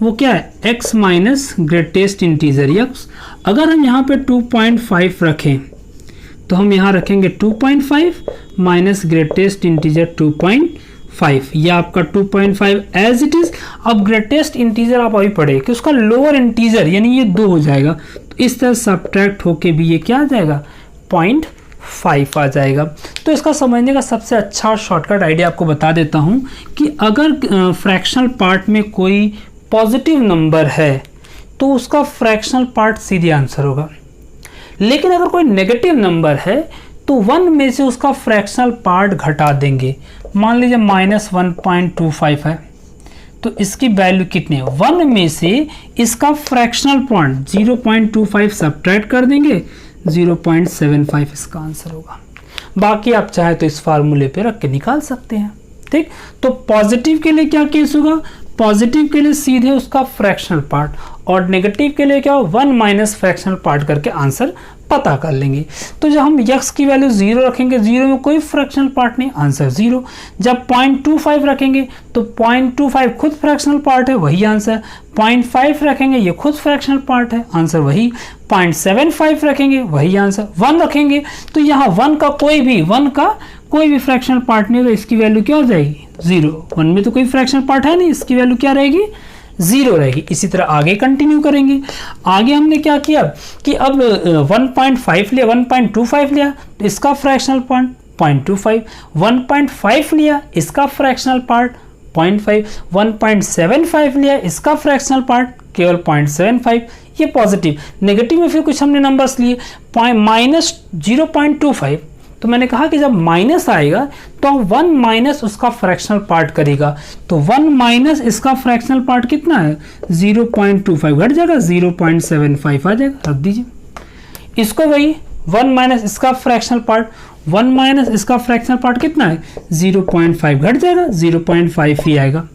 वो क्या है, x minus greatest integer x। अगर हम यहाँ पे 2.5 रखें तो हम यहाँ रखेंगे 2.5 माइनस ग्रेटेस्ट इंटीजर 2.5, 5, ये आपका 2.5 एज इट इज। अब ग्रेटेस्ट इंटीजर आप अभी पढ़े कि उसका लोअर इंटीजर यानी ये 2 हो जाएगा, तो इस तरह सब्ट्रैक्ट होके भी ये क्या आ जाएगा 0.5 आ जाएगा। तो इसका समझने का सबसे अच्छा शॉर्टकट आइडिया आपको बता देता हूं कि अगर फ्रैक्शनल पार्ट में कोई पॉजिटिव नंबर है तो उसका फ्रैक्शनल पार्ट सीधे आंसर होगा, लेकिन अगर कोई नेगेटिव नंबर है तो 1 में से उसका फ्रैक्शनल पार्ट घटा देंगे। मान लीजिए -1.25 है तो इसकी वैल्यू कितनी है, 1 में से इसका फ्रैक्शनल पॉइंट 0.25 सब्ट्रैक्ट कर देंगे, 0.75 इसका आंसर होगा। बाकी आप चाहे तो इस फार्मूले पे रख के निकाल सकते हैं। ठीक, तो पॉजिटिव के लिए क्या केस होगा, पॉजिटिव के लिए सीधे उसका फ्रैक्शनल पार्ट, और नेगेटिव के लिए क्या हो 1 माइनस फ्रैक्शनल पार्ट करके आंसर पता कर लेंगे। तो जब हम x की वैल्यू 0 रखेंगे, 0 में कोई फ्रैक्शनल पार्ट नहीं, आंसर 0। जब 0.25 रखेंगे तो 0.25 खुद फ्रैक्शनल पार्ट है, वही आंसर। 0.5 रखेंगे, ये खुद फ्रैक्शनल पार्ट है, आंसर वही। 0.75 रखेंगे, वही आंसर। 1 रखेंगे तो यहाँ 1 का कोई भी फ्रैक्शनल पार्ट नहीं होगा, इसकी वैल्यू क्या हो जाएगी 0। 1 में तो कोई फ्रैक्शनल पार्ट है नहीं, इसकी वैल्यू क्या रहेगी 0 रहेगी। इसी तरह आगे कंटिन्यू करेंगे। आगे हमने क्या किया कि अब 1.5 लिया, 1.25 लिया तो इसका फ्रैक्शनल पार्ट 0.25, 1.5 लिया इसका फ्रैक्शनल पार्ट 0.5, 1.75 लिया इसका फ्रैक्शनल पार्ट केवल 0.75। ये पॉजिटिव। नेगेटिव में फिर कुछ हमने नंबर्स लिए, -0.25, तो मैंने कहा कि जब माइनस आएगा तो 1 माइनस उसका फ्रैक्शनल पार्ट करेगा, तो 1 माइनस इसका फ्रैक्शनल पार्ट कितना है 0.25 घट जाएगा, 0.75 आ जाएगा, रख दीजिए। इसको वही 1 माइनस इसका फ्रैक्शनल पार्ट, 1 माइनस इसका फ्रैक्शनल पार्ट कितना है 0.5 घट जाएगा, 0.5 ही आएगा।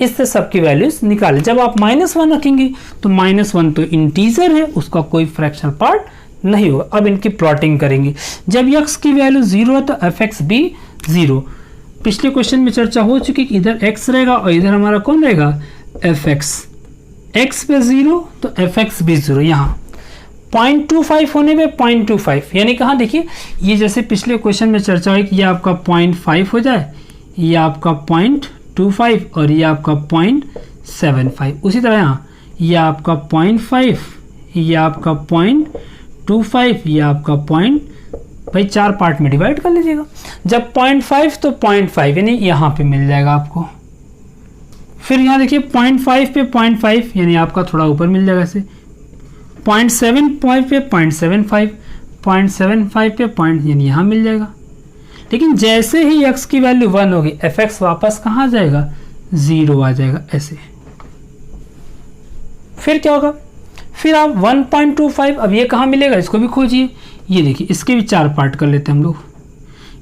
इससे सबकी वैल्यूज निकालें। जब आप -1 रखेंगे तो -1 तो इंटीजर है, उसका कोई फ्रैक्शनल पार्ट नहीं होगा। अब इनकी प्लॉटिंग करेंगे। जब x की वैल्यू 0 है तो fx भी 0। पिछले क्वेश्चन में चर्चा हो चुकी कि इधर x रहेगा और इधर हमारा कौन रहेगा fx। x पे 0 तो fx भी 0। यहाँ 0.25 होने में 0.25 यानी कहाँ देखिए, ये जैसे पिछले क्वेश्चन में चर्चा हुई कि ये आपका 0.5 हो जाए, ये आपका 0.25 और ये आपका 0.75। उसी तरह यहाँ ये आपका 0.5, ये आपका 0.25, ये आपका भाई 4 पार्ट में डिवाइड कर लीजिएगा। जब 0.5 तो 0.5 यानी यहाँ पे मिल जाएगा आपको। फिर यहाँ देखिए 0.5 पे 0.5 यानी आपका थोड़ा ऊपर मिल जाएगा ऐसे। 0.75 पे 0.75, 0.75 पे पॉइंट यानी यहाँ मिल जाएगा। लेकिन जैसे ही x की वैल्यू 1 होगी fx वापस कहाँ जाएगा 0 आ जाएगा ऐसे। फिर क्या होगा, फिर आप 1.25, अब ये कहाँ मिलेगा इसको भी खोजिए। ये देखिए इसके भी 4 पार्ट कर लेते हैं हम लोग।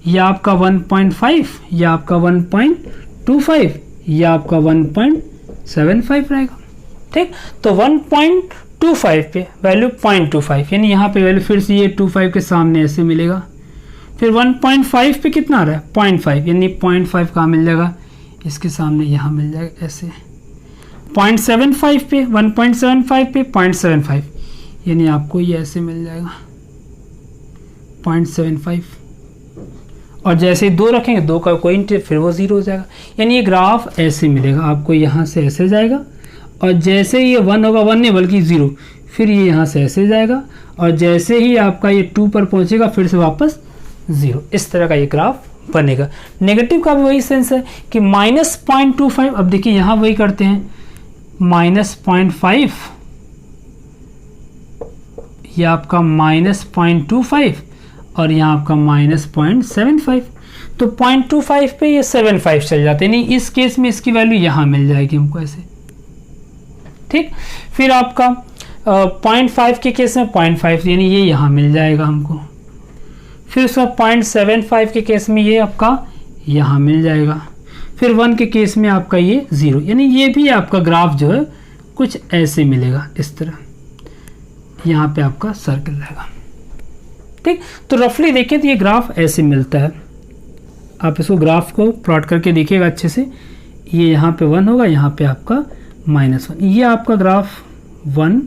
ये आपका 1.5, ये आपका 1.25, ये आपका 1.75 रहेगा। ठीक, तो 1.25 पे वैल्यू 0.25 यानी यहाँ पे वैल्यू फिर से ये 25 के सामने ऐसे मिलेगा। फिर 1.5 पे कितना आ रहा है 0.5 यानी 0.5 कहाँ मिल जाएगा, इसके सामने यहाँ मिल जाएगा ऐसे। 0.75 पे 1.75 पे 0.75 यानी आपको ये ऐसे मिल जाएगा 0.75। और जैसे 2 रखेंगे 2 का कोई फिर वो 0 हो जाएगा। यानी ये ग्राफ ऐसे मिलेगा आपको, यहाँ से ऐसे जाएगा और जैसे ये 1 होगा 1 नहीं बल्कि 0, फिर ये यहाँ से ऐसे जाएगा और जैसे ही आपका ये 2 पर पहुँचेगा फिर से वापस 0। इस तरह का ये ग्राफ बनेगा। नेगेटिव का भी वही सेंस है कि -0.25। अब देखिए यहाँ वही करते हैं, -0.5 ये आपका -0.25 और यहाँ आपका -0.75। तो 0.25 पे ये 75 चल जाते हैं, नहीं इस केस में इसकी वैल्यू यहाँ मिल जाएगी हमको ऐसे। ठीक, फिर आपका 0.5 के केस में 0.5 यानी ये यहाँ मिल जाएगा हमको। फिर उसका 0.75 के केस में ये आपका यहाँ मिल जाएगा। फिर 1 के केस में आपका ये 0 यानी ये भी आपका ग्राफ जो है कुछ ऐसे मिलेगा इस तरह, यहाँ पे आपका सर्कल रहेगा। ठीक, तो रफली देखें तो ये ग्राफ ऐसे मिलता है। आप इसको ग्राफ को प्लॉट करके देखिएगा अच्छे से। ये यहाँ पे 1 होगा, यहाँ पे आपका -1। ये आपका ग्राफ 1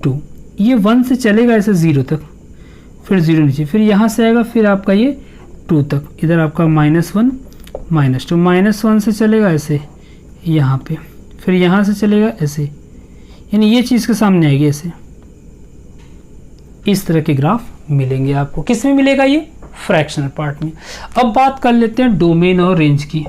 2, ये 1 से चलेगा ऐसे 0 तक, फिर 0 नीचे, फिर यहाँ से आएगा फिर आपका ये 2 तक, इधर आपका -1 -2, -1 से चलेगा ऐसे यहाँ पे, फिर यहाँ से चलेगा ऐसे, यानी ये चीज़ के सामने आएगी ऐसे। इस तरह के ग्राफ मिलेंगे आपको। किस में मिलेगा ये? फ्रैक्शनल पार्ट में। अब बात कर लेते हैं डोमेन और रेंज की।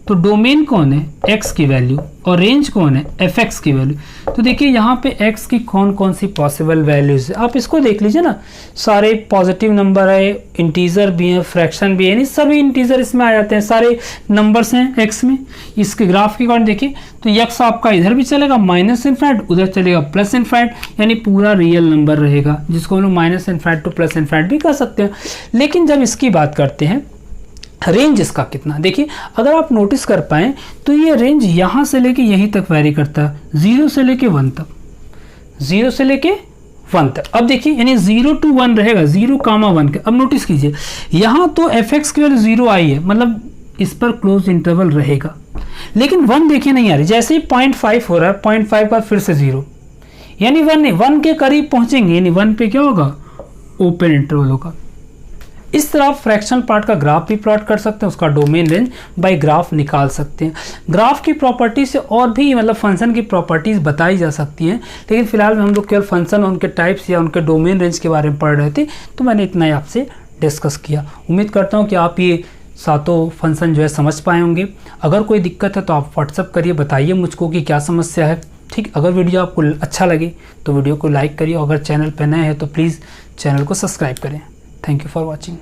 तो डोमेन कौन है? x की वैल्यू, और रेंज कौन है? fx की वैल्यू। तो देखिए यहाँ पे x की कौन कौन सी पॉसिबल वैल्यूज है, आप इसको देख लीजिए ना। सारे पॉजिटिव नंबर है, इंटीजर भी है, फ्रैक्शन भी है, यानी सभी इंटीजर इसमें आ जाते हैं, सारे नंबर्स हैं x में। इसके ग्राफ के अकॉर्डिंग देखिए तो x आपका इधर भी चलेगा -∞, उधर चलेगा +∞, यानी पूरा रियल नंबर रहेगा, जिसको हम लोग -∞ टू +∞ भी कर सकते हैं। लेकिन जब इसकी बात करते हैं रेंज इसका कितना, देखिए अगर आप नोटिस कर पाएँ तो ये रेंज यहाँ से लेके यहीं तक वैरी करता है, 0 से लेके 1 तक, 0 से लेके 1 तक। अब देखिए यानी 0 to 1 रहेगा, 0,1 के। अब नोटिस कीजिए यहाँ तो fx की वैल्यू 0 आई है, मतलब इस पर क्लोज इंटरवल रहेगा, लेकिन 1 देखिए नहीं आ रही। जैसे ही 0.5 हो रहा है, 0.5 का फिर से 0, यानी 1 नहीं, 1 के करीब पहुँचेंगे, यानी 1 पे क्या होगा? ओपन इंटरवल होगा। इस तरह आप फ्रैक्शनल पार्ट का ग्राफ भी प्लॉट कर सकते हैं, उसका डोमेन रेंज बाय ग्राफ निकाल सकते हैं। ग्राफ की प्रॉपर्टी से और भी मतलब फंक्शन की प्रॉपर्टीज़ बताई जा सकती हैं, लेकिन फिलहाल हम लोग केवल फंक्शन, उनके टाइप्स या उनके डोमेन रेंज के बारे में पढ़ रहे थे, तो मैंने इतना ही आपसे डिस्कस किया। उम्मीद करता हूँ कि आप ये सातों फंक्शन जो है समझ पाए होंगे। अगर कोई दिक्कत है तो आप व्हाट्सअप करिए, बताइए मुझको कि क्या समस्या है। ठीक, अगर वीडियो आपको अच्छा लगे तो वीडियो को लाइक करिए, अगर चैनल पर नए हैं तो प्लीज़ चैनल को सब्सक्राइब करें। Thank you for watching.